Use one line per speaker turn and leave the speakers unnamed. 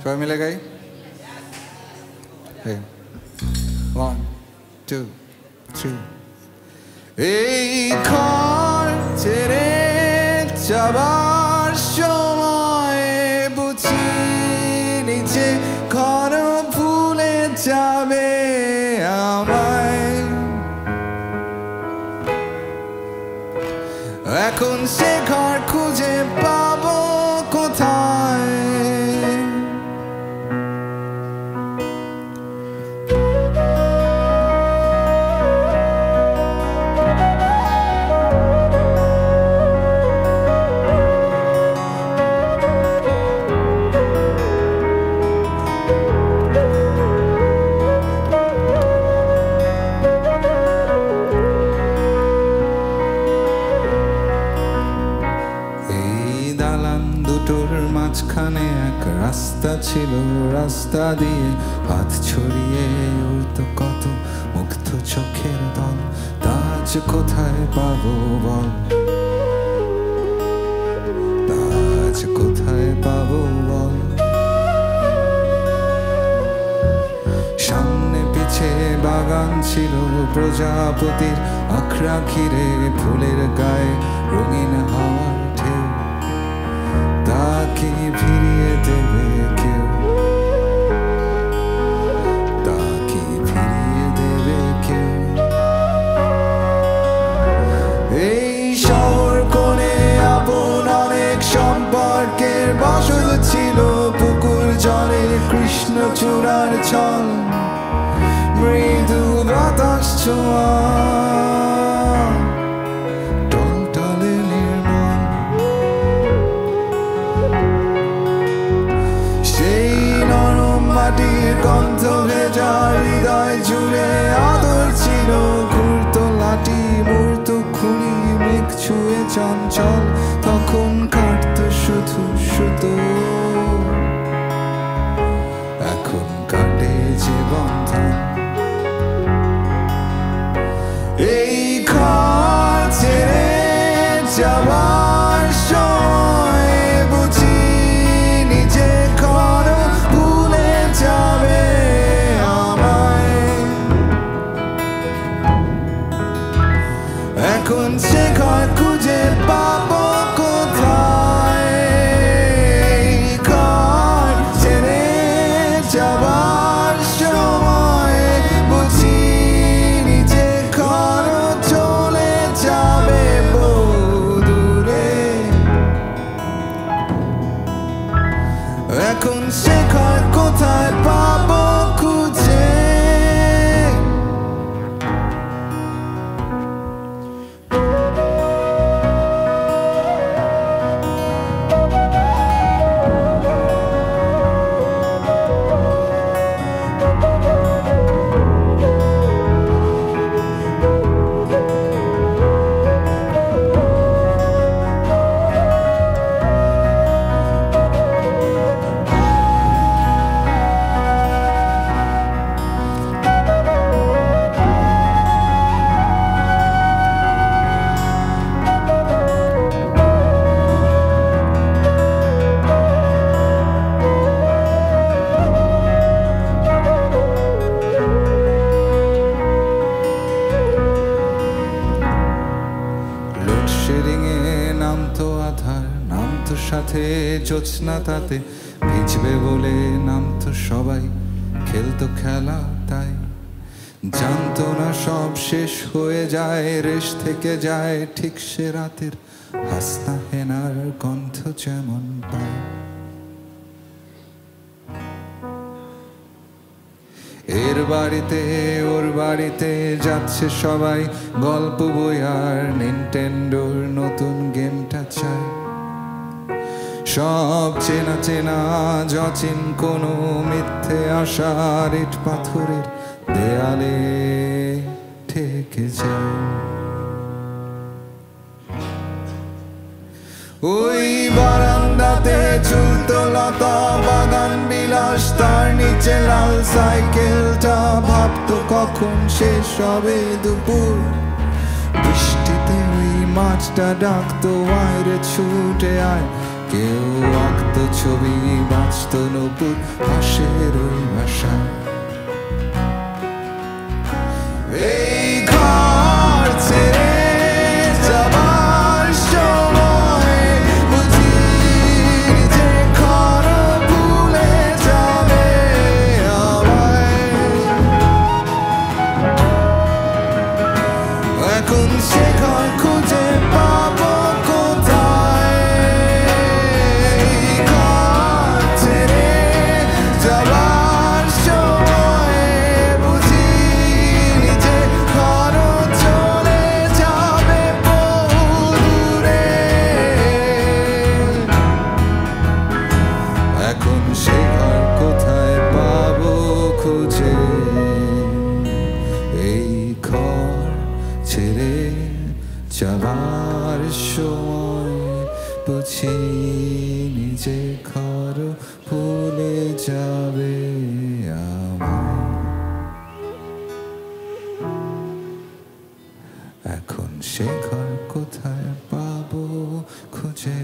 সবাই মিলে গাই। 1 2 3 এই ঘর ছেড়ে যাবার সময় বুঝি নিচে ঘর ভুলে যাবে আমায়। এখন সে ঘর খুঁজে পাবো কোথায়? মাঝখানে এক রাস্তা ছিল, রাস্তা দিয়ে হাত ছড়িয়ে উড়তো কত মুগ্ধ চোখের দল। তাজ কোথায় পাবো বল, তাজ কোথায় পাবো বল? সামনে পিছে বাগান ছিল প্রজাপতির, আখড়া ঘিরে ফুলের গায়ে রঙিন হাওয়ার ঢেউ। তাকে ফিরিয়ে দেবে কেউ, তাকে ফিরিয়ে দেবে কেউ? এই শহর কোণে আপন অনেক সম্পর্কের বসত ছিল, পুকুর জলে কৃষ্ণচূড়ার ছল, মৃদু বাতাস ছোঁয়া গন্ধ ভেজা হৃদয় জুড়ে আদর ছিল। ঘুরতো লাঠি মুড়তো খুঁড়ি, মেঘ ছুঁয়ে চঞ্চল তখন কাটতো শুধু সুতো। এখন কাটে যে বন্ধন। এই ঘর ছেড়ে যাবার সময় বুঝি নিজে ঘর ভুলে যাবে আমায়। এখন সে ঘর খুঁজে পাবো কোথায়? ঘর ছেড়ে যাবার সময় বুঝি নিজে ঘর চলে যাবে দূরে। এখন সে ঘর কোথায় পাবো খুঁজে? নামতো আধার, নামতো সাথে জ্যোৎস্না, তাতে ভিজবে বলে নামতো সবাই, খেলতো খেলা তাই জানতো না সব শেষ হয়ে যায়, রেশ থেকে যায় ঠিক সে রাতের হাসনা হেনার গন্ধ যেমন পায়। এর বাড়িতে ওর বাড়িতে যাচ্ছে সবাই, গল্প বই আর নিনটেন্ডোর নতুন গেমটা চায়। সব চেনা চেনা যচিন কোনো মিথ্যে আশার ইট পাথরের দেয়ালে ঠেকে যায়। ওই বারান্দাতে ঝুলতো লতা, বাগান বিলাস, তার নিচে লাল সাইকেলটা, ভাবতো কখন শেষ হবে দুপুর। বৃষ্টিতে ওই মাছটা ডাকতো, আয় রে ছুটে আয়, কেউ আঁকত ছবি, বাঁচত নপুর পাশের ওই ভাষা। এই ঘর ছেড়ে যাবার সময় বুঝি যে ঘর ভুলে যাবে আমায়। এখন সে ঘর খুঁজে পাবো কোথায়? এই ঘর ছেড়ে যাবার সময় বুঝি যে ঘর চলে যাবে বহু দূরে। এখন সে ঘর কোথায় পাবো খুঁজে? এই ঘর ছেড়ে যাবার সময় বুঝি নিজে ঘর ভুলে যাবে আমায়। এখন সে ঘর কোথায় পাবো খুঁজে?